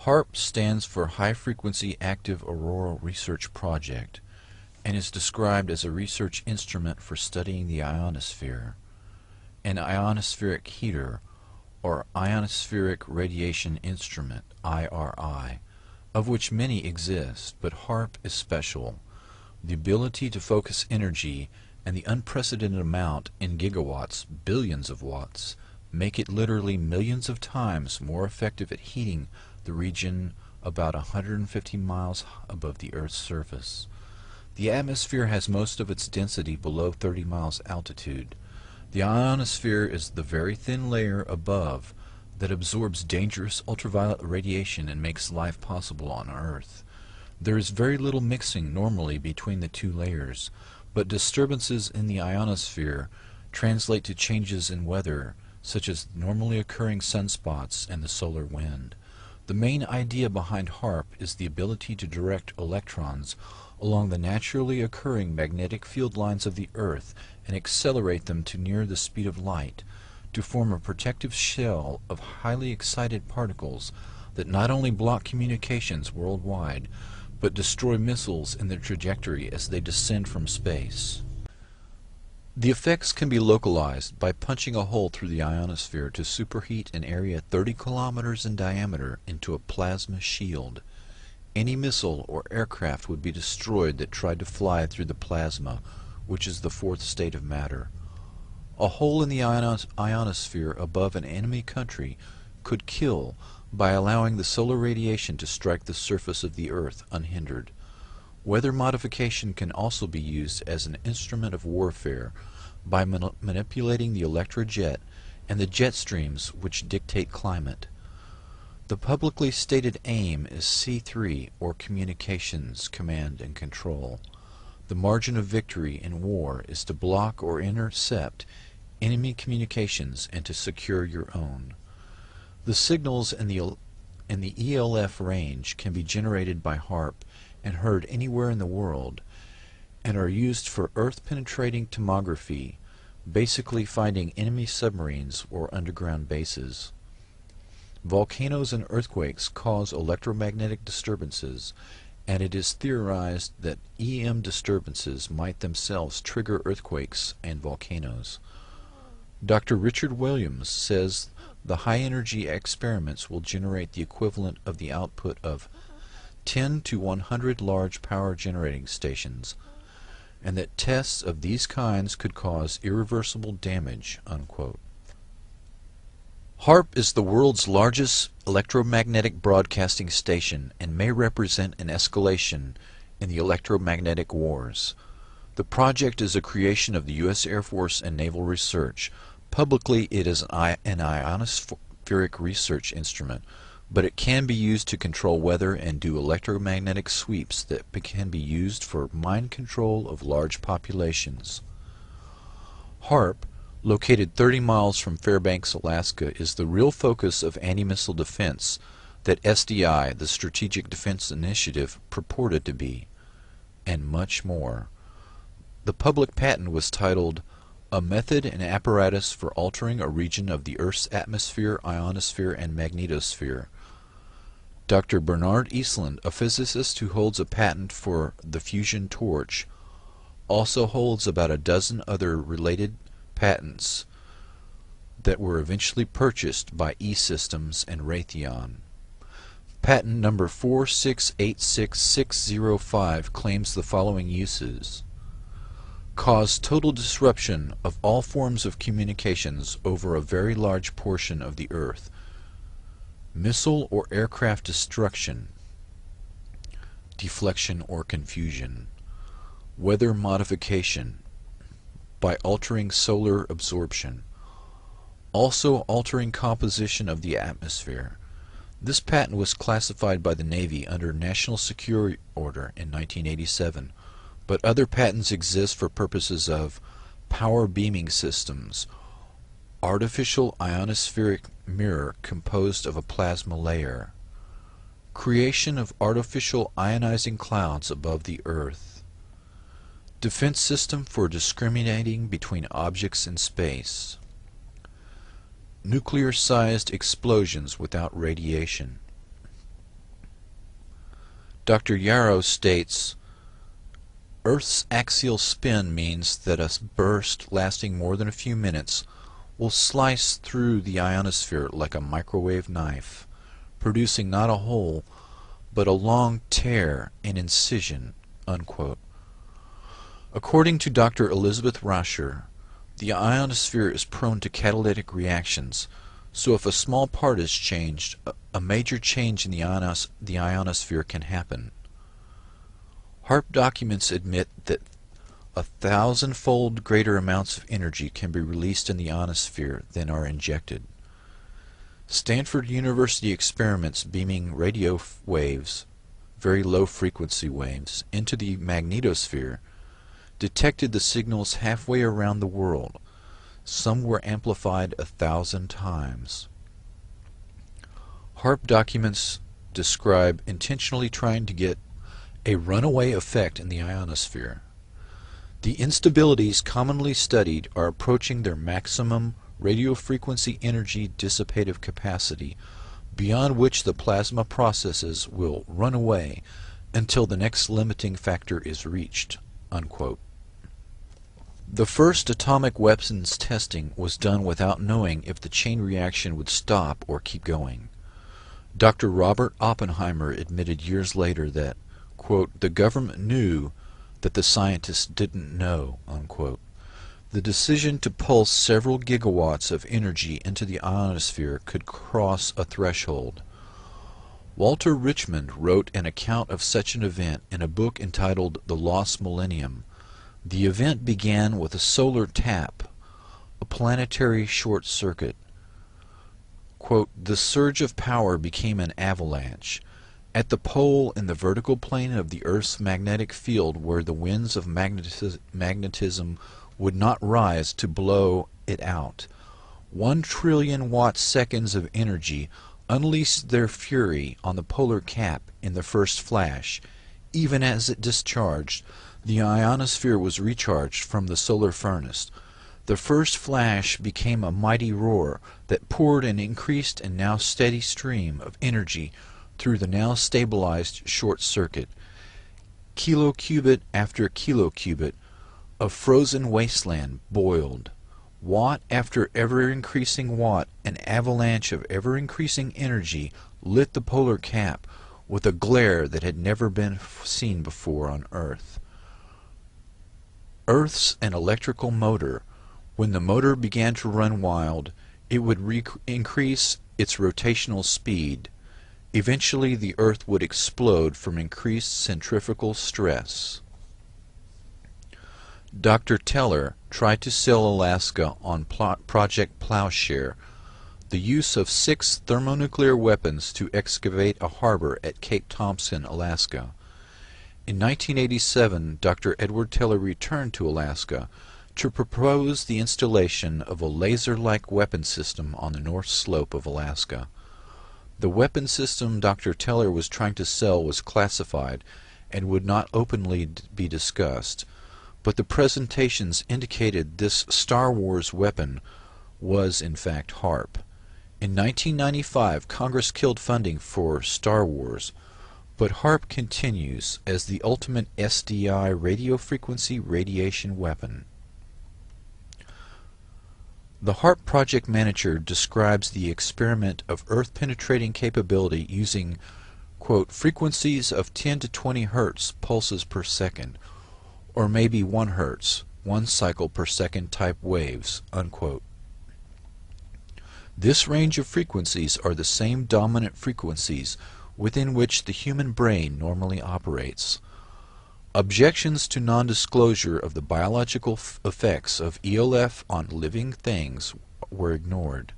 HAARP stands for High Frequency Active Auroral Research Project and is described as a research instrument for studying the ionosphere, an ionospheric heater, or ionospheric radiation instrument, IRI, of which many exist, but HAARP is special. The ability to focus energy and the unprecedented amount in gigawatts, billions of watts, make it literally millions of times more effective at heating the region about 150 miles above the Earth's surface. The atmosphere has most of its density below 30 miles altitude. The ionosphere is the very thin layer above that absorbs dangerous ultraviolet radiation and makes life possible on Earth. There is very little mixing normally between the two layers, but disturbances in the ionosphere translate to changes in weather, such as normally occurring sunspots and the solar wind. The main idea behind HAARP is the ability to direct electrons along the naturally occurring magnetic field lines of the Earth and accelerate them to near the speed of light, to form a protective shell of highly excited particles that not only block communications worldwide, but destroy missiles in their trajectory as they descend from space. The effects can be localized by punching a hole through the ionosphere to superheat an area 30 kilometers in diameter into a plasma shield. Any missile or aircraft would be destroyed that tried to fly through the plasma, which is the fourth state of matter. A hole in the ionosphere above an enemy country could kill by allowing the solar radiation to strike the surface of the Earth unhindered. Weather modification can also be used as an instrument of warfare by manipulating the electrojet and the jet streams which dictate climate. The publicly stated aim is C3, or Communications, Command and Control. The margin of victory in war is to block or intercept enemy communications and to secure your own. The signals in the ELF range can be generated by HAARP and heard anywhere in the world, and are used for Earth-penetrating tomography, basically finding enemy submarines or underground bases. Volcanoes and earthquakes cause electromagnetic disturbances, and it is theorized that EM disturbances might themselves trigger earthquakes and volcanoes. Dr. Richard Williams says the high-energy experiments will generate the equivalent of the output of 10 to 100 large power generating stations, and that tests of these kinds could cause irreversible damage, unquote. HAARP is the world's largest electromagnetic broadcasting station and may represent an escalation in the electromagnetic wars. The project is a creation of the U.S. Air Force and Naval Research. Publicly, it is an ionospheric research instrument, but it can be used to control weather and do electromagnetic sweeps that can be used for mind control of large populations. HAARP, located 30 miles from Fairbanks, Alaska, is the real focus of anti-missile defense that SDI, the Strategic Defense Initiative, purported to be, and much more. The public patent was titled A Method and Apparatus for Altering a Region of the Earth's Atmosphere, Ionosphere, and Magnetosphere. Dr. Bernard Eastland, a physicist who holds a patent for the fusion torch, also holds about a dozen other related patents that were eventually purchased by E-Systems and Raytheon. Patent number 4686605 claims the following uses: cause total disruption of all forms of communications over a very large portion of the Earth, missile or aircraft destruction, deflection or confusion, weather modification by altering solar absorption, also altering composition of the atmosphere. This patent was classified by the Navy under National Security Order in 1987, but other patents exist for purposes of power beaming systems, artificial ionospheric mirror composed of a plasma layer, creation of artificial ionizing clouds above the Earth, defense system for discriminating between objects in space, nuclear-sized explosions without radiation, Dr. Yarrow states, Earth's axial spin means that a burst lasting more than a few minutes will slice through the ionosphere like a microwave knife, producing not a hole, but a long tear and incision, unquote. According to Dr. Elizabeth Rascher, the ionosphere is prone to catalytic reactions, so if a small part is changed, a major change in the ionosphere can happen. HAARP documents admit that 1,000-fold greater amounts of energy can be released in the ionosphere than are injected. Stanford University experiments beaming radio waves, very low frequency waves, into the magnetosphere detected the signals halfway around the world. Some were amplified 1,000 times. HAARP documents describe intentionally trying to get a runaway effect in the ionosphere. The instabilities commonly studied are approaching their maximum radio frequency energy dissipative capacity, beyond which the plasma processes will run away until the next limiting factor is reached, unquote. The first atomic weapons testing was done without knowing if the chain reaction would stop or keep going. Dr. Robert Oppenheimer admitted years later that, quote, the government knew that the scientists didn't know, unquote. The decision to pulse several gigawatts of energy into the ionosphere could cross a threshold. Walter Richmond wrote an account of such an event in a book entitled The Lost Millennium. The event began with a solar tap, a planetary short circuit. Quote, the surge of power became an avalanche. At the pole in the vertical plane of the Earth's magnetic field where the winds of magnetism would not rise to blow it out, 1 trillion watt-seconds of energy unleashed their fury on the polar cap in the first flash. Even as it discharged, the ionosphere was recharged from the solar furnace. The first flash became a mighty roar that poured an increased and now steady stream of energy through the now stabilized short circuit. Kilocubit after kilocubit of frozen wasteland boiled. Watt after ever-increasing watt, an avalanche of ever-increasing energy lit the polar cap with a glare that had never been seen before on Earth. Earth's an electrical motor. When the motor began to run wild, it would increase its rotational speed. Eventually the Earth would explode from increased centrifugal stress. Dr. Teller tried to sell Alaska on Project Plowshare, the use of 6 thermonuclear weapons to excavate a harbor at Cape Thompson, Alaska. In 1987, Dr. Edward Teller returned to Alaska to propose the installation of a laser-like weapon system on the north slope of Alaska. The weapon system Dr. Teller was trying to sell was classified and would not openly be discussed, but the presentations indicated this Star Wars weapon was in fact HAARP. In 1995, Congress killed funding for Star Wars, but HAARP continues as the ultimate SDI radio frequency radiation weapon. The HAARP project manager describes the experiment of Earth-penetrating capability using, quote, frequencies of 10 to 20 Hertz pulses per second, or maybe 1 Hertz, 1 cycle per second type waves, unquote. This range of frequencies are the same dominant frequencies within which the human brain normally operates. Objections to non-disclosure of the biological effects of ELF on living things were ignored.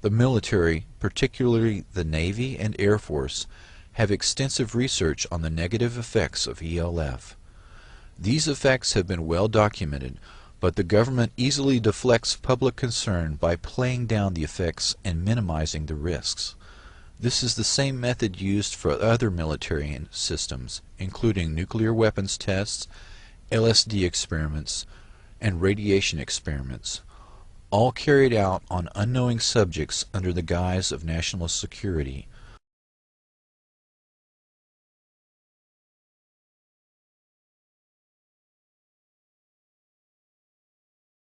The military, particularly the Navy and Air Force, have extensive research on the negative effects of ELF. These effects have been well documented, but the government easily deflects public concern by playing down the effects and minimizing the risks. This is the same method used for other military systems, including nuclear weapons tests, LSD experiments, and radiation experiments, all carried out on unknowing subjects under the guise of national security.